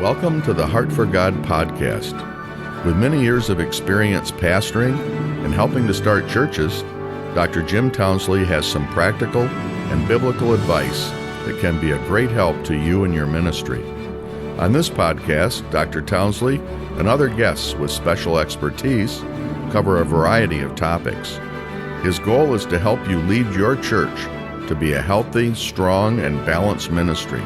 Welcome to the Heart for God podcast. With many years of experience pastoring and helping to start churches, Dr. Jim Townsley has some practical and biblical advice that can be a great help to you and your ministry. On this podcast, Dr. Townsley and other guests with special expertise cover a variety of topics. His goal is to help you lead your church to be a healthy, strong, and balanced ministry,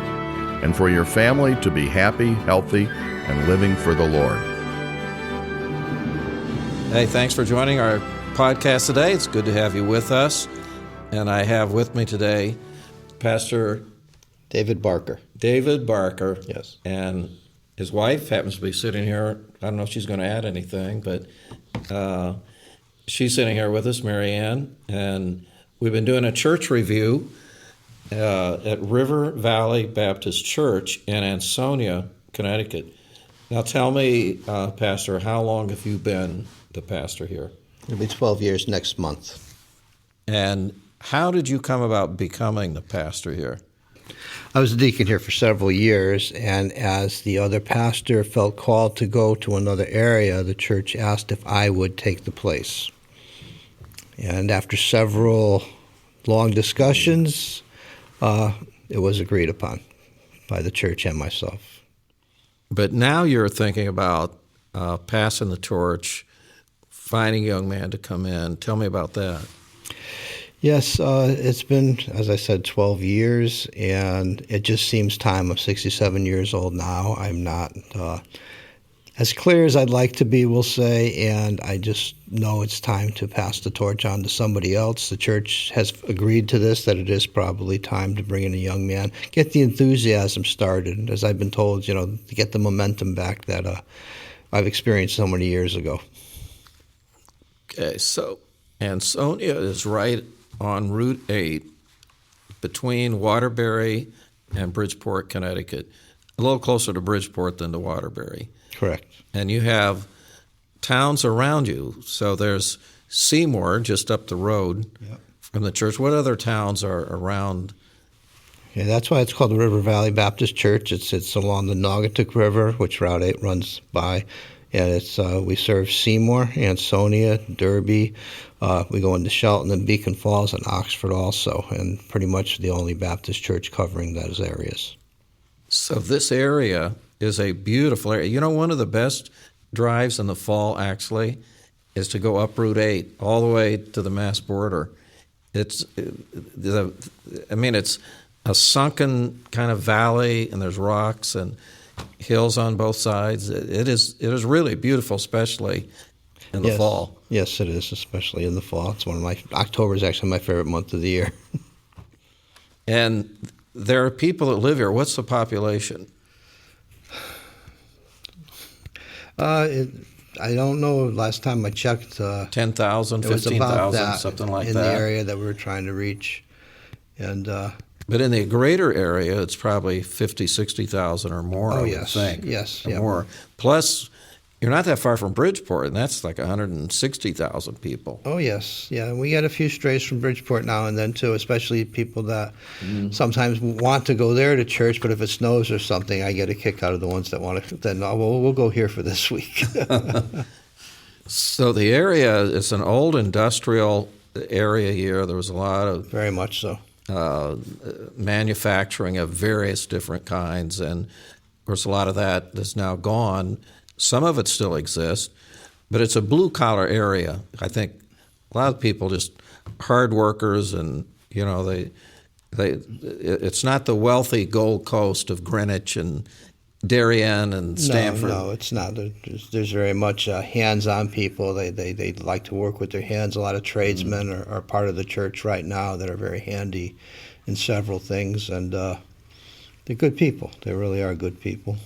and for your family to be happy, healthy, and living for the Lord. Hey, thanks for joining our podcast today. It's good to have you with us. And I have with me today Pastor David Barker. David Barker. Yes. And his wife happens to be sitting here. I don't know if she's going to add anything, but she's sitting here with us, Mary Ann. And we've been doing a church review at River Valley Baptist Church in Ansonia, Connecticut. Now tell me, Pastor, how long have you been the pastor here? It'll be 12 years next month. And how did you come about becoming the pastor here? I was a deacon here for several years, and as the other pastor felt called to go to another area, the church asked if I would take the place. And after several long discussions, it was agreed upon by the church and myself. But now you're thinking about passing the torch, finding a young man to come in. Tell me about that. Yes, it's been, as I said, 12 years, and it just seems time. I'm 67 years old now. I'm not as clear as I'd like to be, we'll say, and I just know it's time to pass the torch on to somebody else. The church has agreed to this, that it is probably time to bring in a young man, get the enthusiasm started, as I've been told, to get the momentum back that I've experienced so many years ago. Okay, so Ansonia is right on Route 8 between Waterbury and Bridgeport, Connecticut, a little closer to Bridgeport than to Waterbury. Correct. And you have towns around you. So there's Seymour just up the road from the church. What other towns are around? Yeah, that's why it's called the River Valley Baptist Church. It's along the Naugatuck River, which Route 8 runs by. And it's we serve Seymour, Ansonia, Derby. We go into Shelton and Beacon Falls and Oxford also, and pretty much the only Baptist church covering those areas. So this area is a beautiful area. One of the best drives in the fall, actually, is to go up Route 8 all the way to the Mass border. It's a sunken kind of valley, and there's rocks and hills on both sides. It is really beautiful, especially in the fall. Yes, it is, especially in the fall. It's October is actually my favorite month of the year. And there are people that live here. What's the population? I don't know. Last time I checked, 10,000, 15,000, something like that. In the area that we were trying to reach. And but in the greater area, it's probably 50, 60,000 or more, I would think. Yes. Or more. Plus, you're not that far from Bridgeport, and that's like 160,000 people. Oh, yes. Yeah, we get a few strays from Bridgeport now and then, too, especially people that sometimes want to go there to church, but if it snows or something, I get a kick out of the ones that want to, then we'll go here for this week. So the area is an old industrial area here. There was a lot of... Very much so. Manufacturing of various different kinds, and of course a lot of that is now gone. Some of it still exists, but it's a blue-collar area. I think a lot of people just hard workers, and it's not the wealthy Gold Coast of Greenwich and Darien and Stamford. No, it's not. There's very much hands-on people. They like to work with their hands. A lot of tradesmen are part of the church right now that are very handy in several things, and they're good people. They really are good people.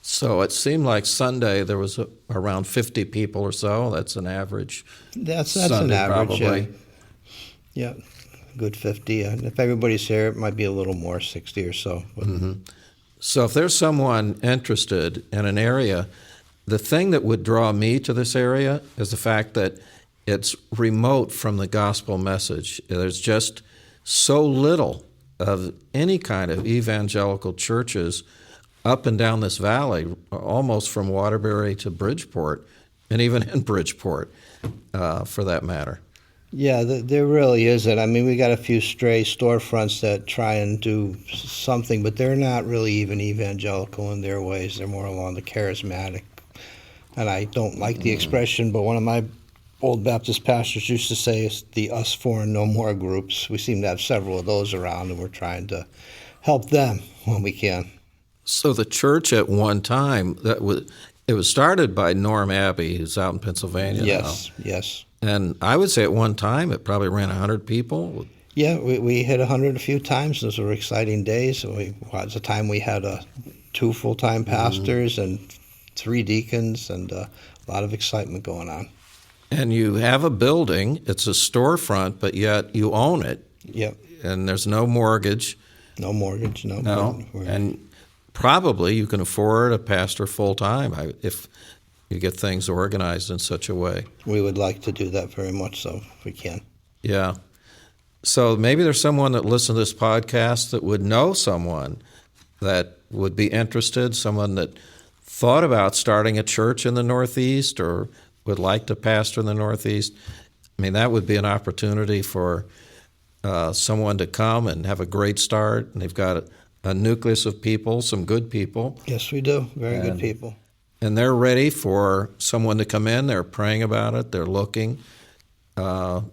So it seemed like Sunday there was around 50 people or so. That's an average. That's Sunday, an average, probably. Yeah, good 50. And if everybody's here, it might be a little more, 60 or so. So if there's someone interested in an area, the thing that would draw me to this area is the fact that it's remote from the gospel message. There's just so little of any kind of evangelical churches up and down this valley, almost from Waterbury to Bridgeport, and even in Bridgeport, for that matter. Yeah, there really isn't. I mean, we got a few stray storefronts that try and do something, but they're not really even evangelical in their ways. They're more along the charismatic. And I don't like the expression, but one of my old Baptist pastors used to say it's the us four and no more groups. We seem to have several of those around, and we're trying to help them when we can. So the church at one time, it was started by Norm Abbey, who's out in Pennsylvania Yes, now. yes. And I would say at one time it probably ran 100 people. Yeah, we hit 100 a few times. Those were exciting days. At the time we had 2 full-time pastors and 3 deacons, and a lot of excitement going on. And you have a building. It's a storefront, but yet you own it. Yep. And there's no mortgage. No mortgage, no. And probably you can afford a pastor full-time if you get things organized in such a way. We would like to do that very much so, if we can. Yeah. So maybe there's someone that listens to this podcast that would know someone that would be interested, someone that thought about starting a church in the Northeast or would like to pastor in the Northeast. I mean, that would be an opportunity for someone to come and have a great start. And they've got a nucleus of people, some good people. Yes, we do. Very good people. And they're ready for someone to come in. They're praying about it. They're looking. So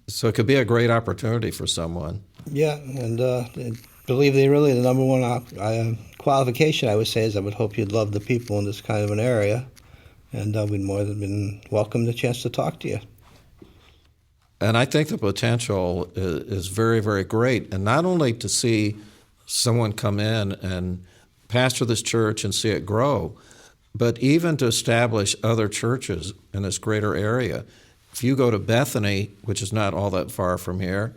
it could be a great opportunity for someone. Yeah, and I believe they really the number one qualification, I would say, is I would hope you'd love the people in this kind of an area. And we'd more than welcome the chance to talk to you. And I think the potential is very, very great. And not only to see someone come in and pastor this church and see it grow, but even to establish other churches in this greater area. If you go to Bethany, which is not all that far from here,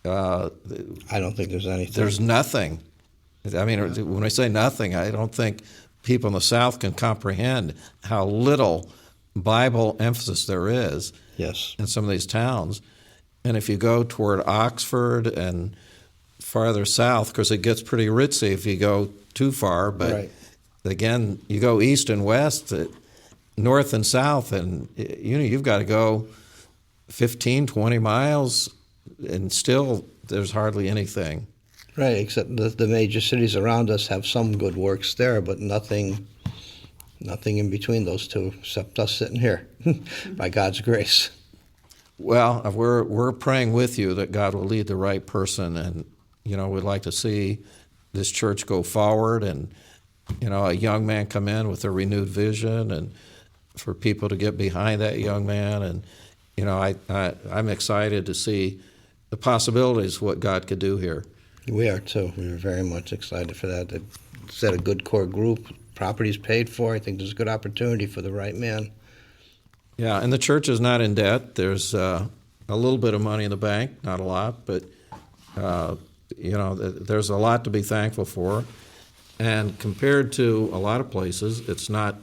I don't think there's anything. There's nothing. I mean, when I say nothing, I don't think people in the South can comprehend how little Bible emphasis there is in some of these towns. And if you go toward Oxford and farther south, because it gets pretty ritzy if you go too far, but again, you go east and west, north and south, and you've got to go 15, 20 miles, and still there's hardly anything. Right, except the major cities around us have some good works there, but nothing in between those two, except us sitting here, by God's grace. Well, we're praying with you that God will lead the right person, and we'd like to see this church go forward, and a young man come in with a renewed vision, and for people to get behind that young man, and I'm excited to see the possibilities of what God could do here. We are too. We're very much excited for that. It's a good core group. Property's paid for. I think there's a good opportunity for the right man. Yeah, and the church is not in debt. There's a little bit of money in the bank, not a lot, but there's a lot to be thankful for. And compared to a lot of places, it's not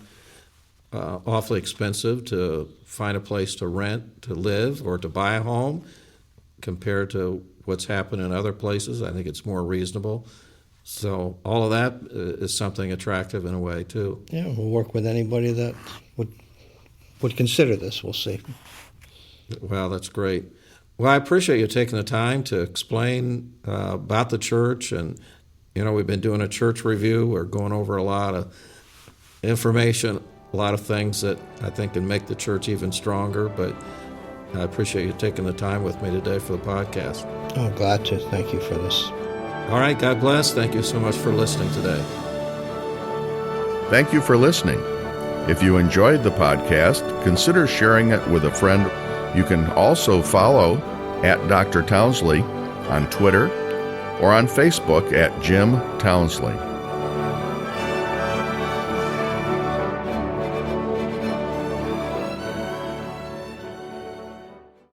awfully expensive to find a place to rent, to live, or to buy a home compared to what's happened in other places. I think it's more reasonable. So all of that is something attractive in a way, too. Yeah, we'll work with anybody that would consider this. We'll see. Well, that's great. Well, I appreciate you taking the time to explain about the church. And, we've been doing a church review. We're going over a lot of information, a lot of things that I think can make the church even stronger. But I appreciate you taking the time with me today for the podcast. Oh, glad to. Thank you for this. All right, God bless. Thank you so much for listening today. Thank you for listening. If you enjoyed the podcast, consider sharing it with a friend. You can also follow at Dr. Townsley on Twitter or on Facebook at Jim Townsley.